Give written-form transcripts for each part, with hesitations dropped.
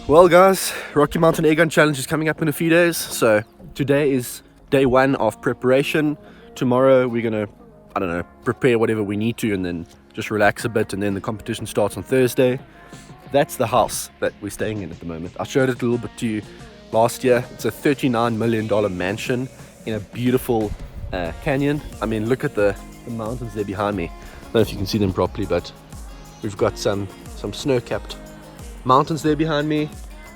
Well guys, Rocky Mountain Airgun Challenge is coming up in a few days, so today is day one of preparation. Tomorrow we're gonna, prepare whatever we need to and then just relax a bit, and then the competition starts on Thursday. That's the house that we're staying in at the moment. I showed it a little bit to you last year. It's a $39 million mansion in a beautiful canyon. I mean, look at the mountains there behind me. I don't know if you can see them properly, but we've got some snow-capped mountains there behind me.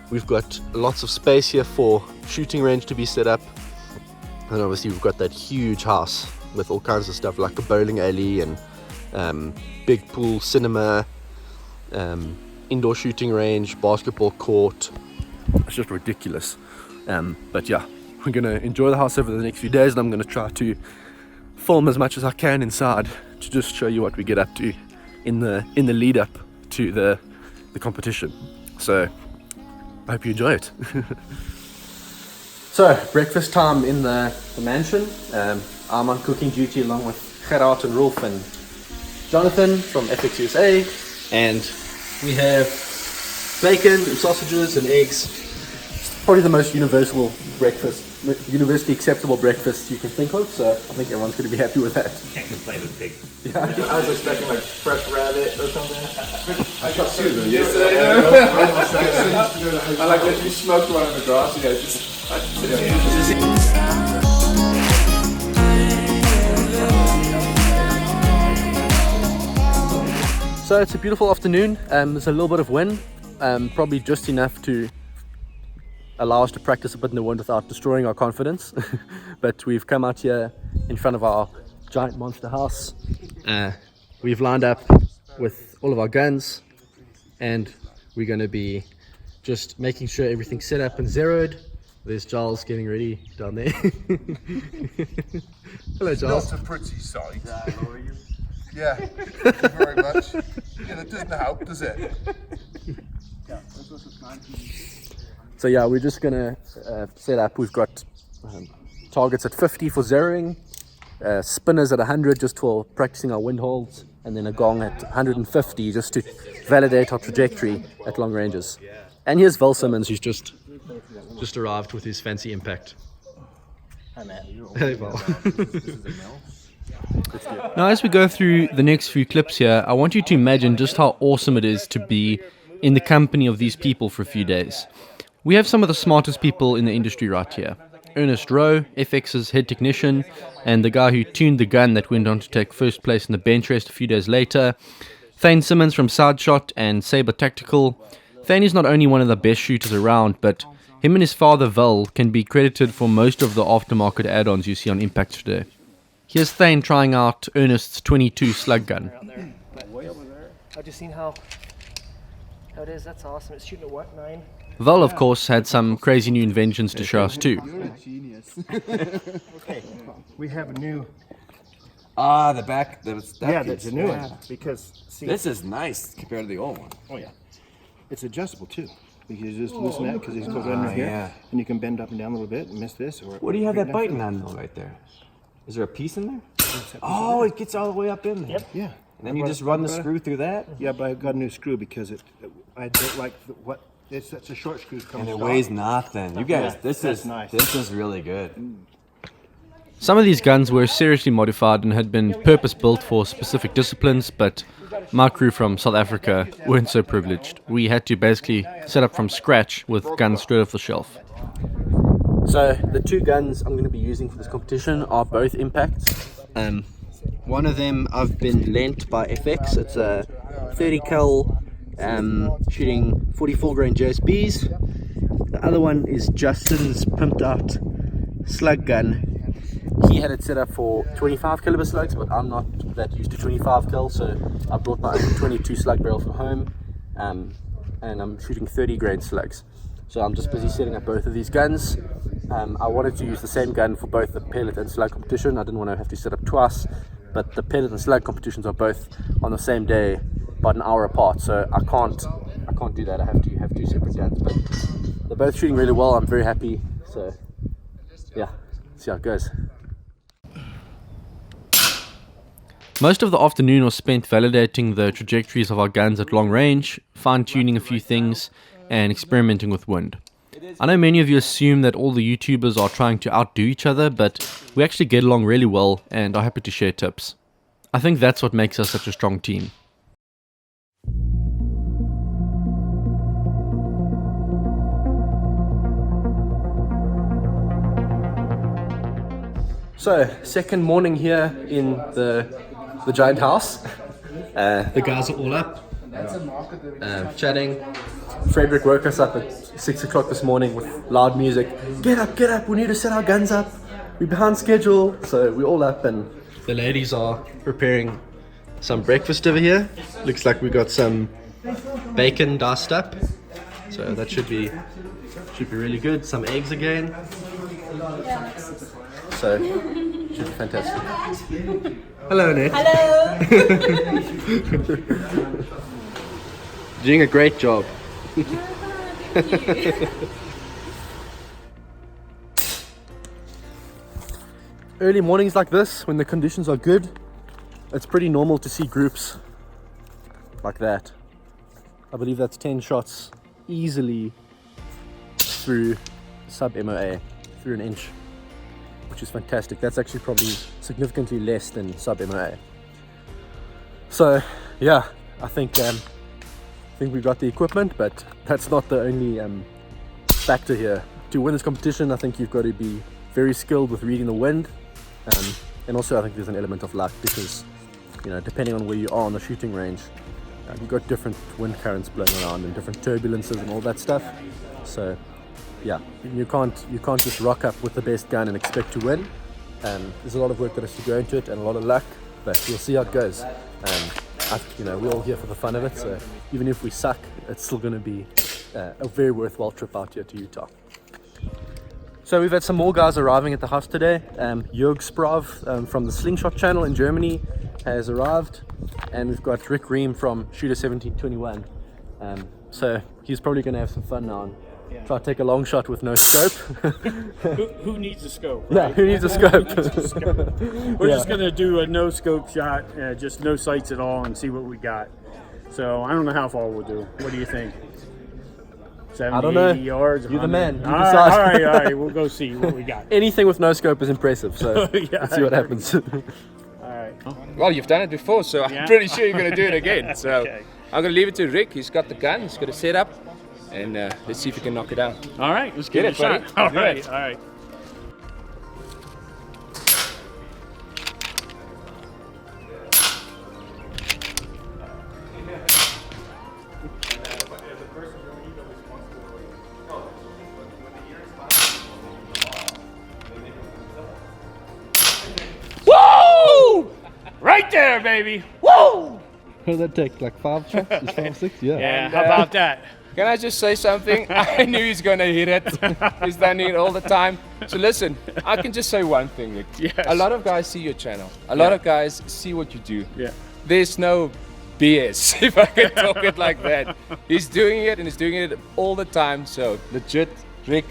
We've got lots of space here for shooting range to be set up, and obviously we've got that huge house with all kinds of stuff like a bowling alley and big pool, cinema, indoor shooting range, basketball court. It's just ridiculous. But yeah, we're gonna enjoy the house over the next few days, and I'm gonna try to film as much as I can inside to just show you what we get up to in the lead up to the competition. So I hope you enjoy it. So breakfast time in the mansion. I'm on cooking duty along with Gerard and Rolf and Jonathan from FX USA, and we have bacon and sausages and eggs. It's probably the most universally acceptable breakfast you can think of, so I think everyone's going to be happy with that. Can't complain with pig. Yeah. I was expecting like fresh rabbit or something. I got two of them yesterday. I like that you smoked one in the grass. Yeah, So it's a beautiful afternoon. There's a little bit of wind, probably just enough to allow us to practice a bit in the wind without destroying our confidence. But we've come out here in front of our giant monster house. We've lined up with all of our guns, and we're going to be just making sure everything's set up and zeroed. There's Giles getting ready down there. Hello, Giles. not a pretty sight. Yeah, thank you very much. Yeah, that doesn't help, does it? So yeah, we're just gonna set up. We've got targets at 50 for zeroing, spinners at 100 just for practicing our wind holds, and then a gong at 150 just to validate our trajectory at long ranges. And here's Val Simmons, who's just arrived with his fancy impact. Hi, Matt. Hey, Val. Now, as we go through the next few clips here, I want you to imagine just how awesome it is to be in the company of these people for a few days. We have some of the smartest people in the industry right here. Ernest Rowe, FX's head technician, and the guy who tuned the gun that went on to take first place in the bench rest a few days later. Thane Simmons from Sideshot and Sabre Tactical. Thane is not only one of the best shooters around, but him and his father Val can be credited for most of the aftermarket add-ons you see on Impact today. Here's Thane trying out Ernest's 22 slug gun. Way over there. I've just seen how it is. That's awesome. It's shooting at what, 9? Val, of course, had some crazy new inventions to show us too. You're a genius. Okay, we have a new. The back. That's a new one. Because see, This is nice compared to the old one. oh yeah, it's adjustable too. Because you just loosen that because it goes under here, yeah. and you can bend up and down a little bit and miss this. Or What do you have right that down biting to on though right there? Is there a piece in there? it. Oh, it gets all the way up in there. Yep. Yeah. And then you just run the screw through that? Yeah, but I got a new screw because I don't like what. It's a short screw coming. And it off. weighs nothing. You guys, Yeah, this that's is nice. This is really good. Some of these guns were seriously modified and had been purpose-built for specific disciplines, but my crew from South Africa weren't so privileged. We had to basically set up from scratch with guns straight off the shelf. So the two guns I'm going to be using for this competition are both impacts. One of them I've been lent by FX. It's a 30 cal shooting 44 grain JSBs. The other one is Justin's pimped out slug gun. He had it set up for 25 caliber slugs, but I'm not that used to 25 cal, so I brought my own 22 slug barrel from home, and I'm shooting 30 grain slugs. So I'm just busy setting up both of these guns. I wanted to use the same gun for both the pellet and slug competition. I didn't want to have to set up twice, but the pellet and slug competitions are both on the same day, about an hour apart. So I can't do that. I have two separate guns. But they're both shooting really well. I'm very happy. So yeah, see how it goes. Most of the afternoon was spent validating the trajectories of our guns at long range, fine-tuning a few things, and experimenting with wind. I know many of you assume that all the YouTubers are trying to outdo each other, but we actually get along really well and are happy to share tips. I think that's what makes us such a strong team. So, second morning here in the giant house. The guys are all up, chatting. Frederick woke us up at 6 o'clock this morning with loud music. Get up, we need to set our guns up. We're behind schedule. So we're all up and the ladies are preparing some breakfast over here. Looks like we got some bacon diced up. So that should be really good. Some eggs again. So, should be fantastic. Hello, Annette. Hello. Doing a great job. Early mornings like this, when the conditions are good, it's pretty normal to see groups like that. I believe that's 10 shots easily through sub MOA, through an inch, which is fantastic. That's actually probably significantly less than sub MOA. So yeah, I think we've got the equipment, but that's not the only factor here. To win this competition, I think you've got to be very skilled with reading the wind, and also I think there's an element of luck because, you know, depending on where you are on the shooting range, you've got different wind currents blowing around and different turbulences and all that stuff. So yeah, you can't just rock up with the best gun and expect to win. There's a lot of work that has to go into it and a lot of luck, but we'll see how it goes. We're all here for the fun of it, so even if we suck, it's still going to be a very worthwhile trip out here to Utah. So we've had some more guys arriving at the house today. Jörg Sprav from the Slingshot channel in Germany has arrived, and we've got Rick Ream from Shooter 1721. So he's probably going to have some fun now and try to take a long shot with no scope. Who needs a scope? Right? Yeah, who needs a scope? We're just going to do a no scope shot, just no sights at all, and see what we got. So I don't know how far we'll do. What do you think? 70, I don't know. 80 yards? You're the man. You All decide. right. We'll go see what we got. Anything with no scope is impressive, so Yeah, let's see what happens. All right. Well, you've done it before, so I'm pretty sure you're going to do it again. So Okay. I'm going to leave it to Rick. He's got the gun, he's got it set up, and let's see if he can knock it down. All right. Let's Get give it, it a buddy. shot. All Do right. it. All right. Woo! Right there, baby. Woo! How did that take? Like 5 shots? Just 5, 6? Yeah. Yeah. How about that? Can I just say something? I knew he's going to hit it. He's done it all the time. So listen, I can just say one thing, Rick. Yes. A lot of guys see your channel. A lot of guys see what you do. Yeah. There's no BS, if I can talk it like that. He's doing it, and he's doing it all the time. So legit, Rick,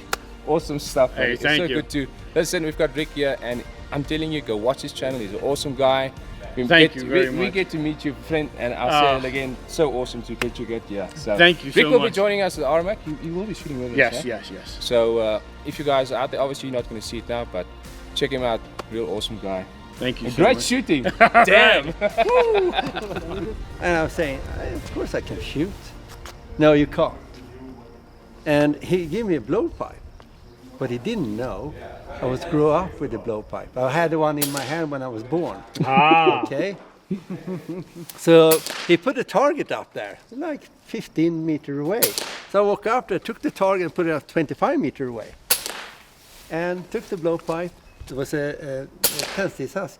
awesome stuff. Hey, It's thank so you. good to listen. We've got Rick here, and I'm telling you, go watch his channel. He's an awesome guy. Thank you very We much. get to meet you, friend, and I'll say it again. So awesome to get you here. So Thank you Rick so will be much. joining us at RMAC. You will be shooting with us. Yes, yeah? yes. So if you guys are out there, obviously you're not going to see it now, but check him out. Real awesome guy. Thank you And so great much. shooting. Damn. And I was saying, of course I can shoot. No, you can't. And he gave me a blowpipe. What he didn't know, I was grew up with a blowpipe. I had one in my hand when I was born. Ah. Okay? So he put a target up there, like 15 meter away. So I walked up there, took the target and put it up 25 meter away. And took the blowpipe. It was a tändstickshusk.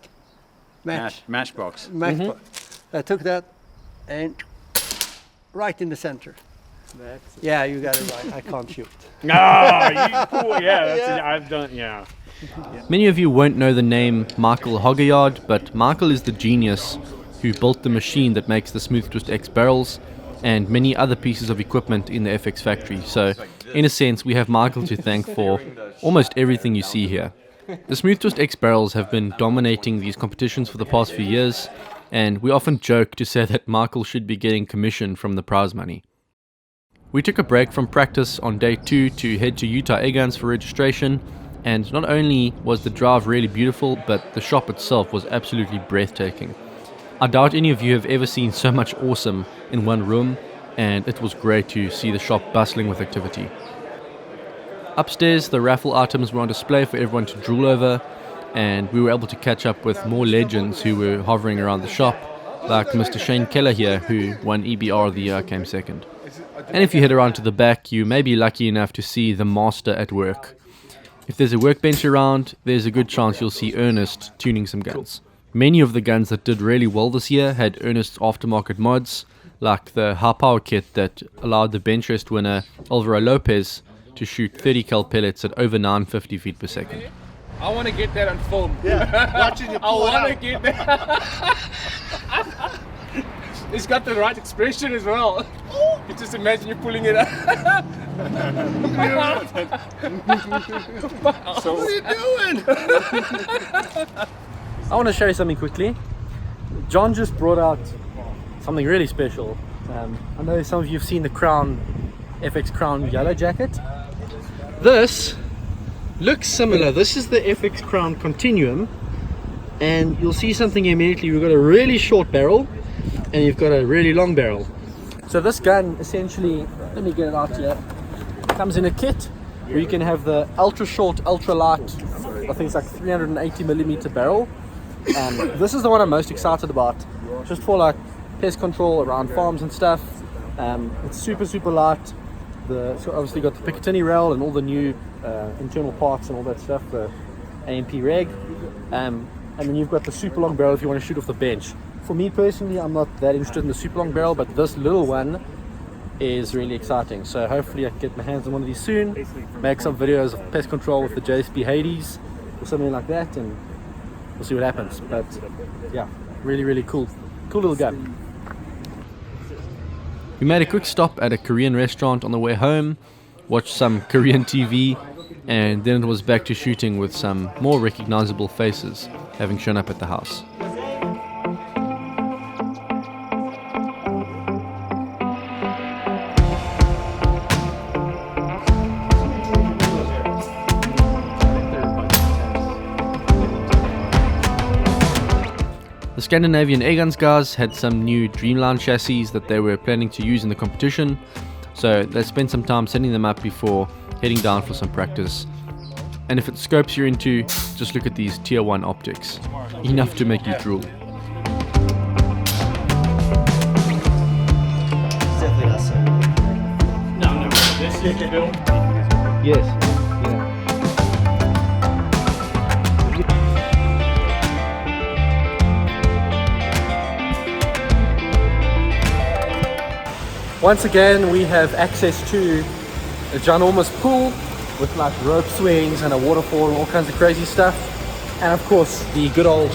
Matchbox. Matchbox. I took that and right in the center. Yeah, you got it right. I can't shoot. Ah, cool. Yeah, that's it. I've done. Yeah. Many of you won't know the name Michael Hoggeyard, but Michael is the genius who built the machine that makes the Smooth Twist X barrels and many other pieces of equipment in the FX factory. So, in a sense, we have Michael to thank for almost everything you see here. The Smooth Twist X barrels have been dominating these competitions for the past few years, and we often joke to say that Michael should be getting commission from the prize money. We took a break from practice on day 2 to head to Utah Airguns for registration, and not only was the drive really beautiful, but the shop itself was absolutely breathtaking. I doubt any of you have ever seen so much awesome in one room, and it was great to see the shop bustling with activity. Upstairs, the raffle items were on display for everyone to drool over, and we were able to catch up with more legends who were hovering around the shop, like Mr. Shane Keller here, who won EBR of the year, came second. And if you head around to the back, you may be lucky enough to see the master at work. If there's a workbench around, there's a good chance you'll see Ernest tuning some guns. Many of the guns that did really well this year had Ernest's aftermarket mods, like the high power kit that allowed the bench rest winner Alvaro Lopez to shoot 30 cal pellets at over 950 feet per second. I want to get that on film. Yeah, watching you I pull it want to out. get that. It's got the right expression as well. You just imagine you're pulling it out. So what are you doing? I want to show you something quickly. John just brought out something really special. I know some of you have seen the Crown, FX Crown yellow jacket. This looks similar. This is the FX Crown Continuum, and you'll see something immediately. We've got a really short barrel and you've got a really long barrel. So this gun essentially, let me get it out here, comes in a kit where you can have the ultra short, ultra light, I think it's like 380 millimeter barrel. This is the one I'm most excited about, just for like pest control around farms and stuff. It's super light. So obviously got the Picatinny rail and all the new internal parts and all that stuff, the AMP reg, and then you've got the super long barrel if you want to shoot off the bench. For me personally, I'm not that interested in the super long barrel, but this little one is really exciting. So hopefully I can get my hands on one of these soon, make some videos of pest control with the JSP Hades or something like that, and we'll see what happens. But yeah, really cool little gun. We made a quick stop at a Korean restaurant on the way home, watched some Korean TV, and then it was back to shooting with some more recognizable faces having shown up at the house. The Scandinavian Airguns guys had some new Dreamline chassis that they were planning to use in the competition, so they spent some time setting them up before heading down for some practice. And if it's scopes you're into, just look at these tier 1 optics. Enough to make you drool. Definitely not so. No, this is the bill. Yes. Once again, we have access to a ginormous pool with like rope swings and a waterfall and all kinds of crazy stuff. And of course, the good old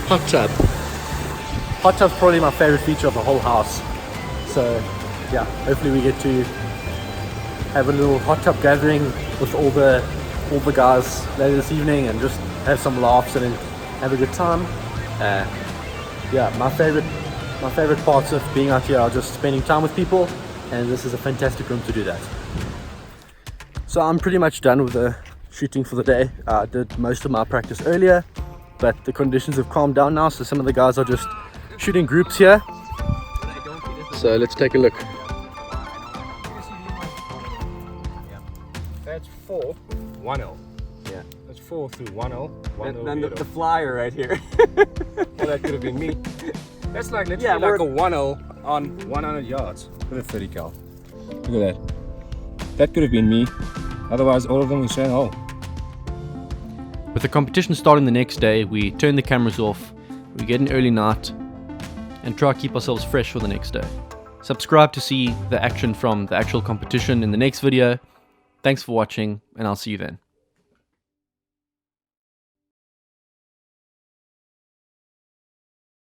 hot tub. Hot tub's probably my favorite feature of the whole house. So yeah, hopefully we get to have a little hot tub gathering with all the guys later this evening and just have some laughs and have a good time. Yeah, my favorite parts of being out here are just spending time with people, and this is a fantastic room to do that. So I'm pretty much done with the shooting for the day. I did most of my practice earlier, but the conditions have calmed down now, so some of the guys are just shooting groups here. So let's take a look. That's 4, 1L. Yeah. That's 4 through 1L. And then the flyer right here. Well, that could have been me. That's like literally like a 1L on 100 yards with a 30 cal. Look at that. That could have been me. Otherwise, all of them were saying, oh. With the competition starting the next day, we turn the cameras off, we get an early night, and try to keep ourselves fresh for the next day. Subscribe to see the action from the actual competition in the next video. Thanks for watching, and I'll see you then.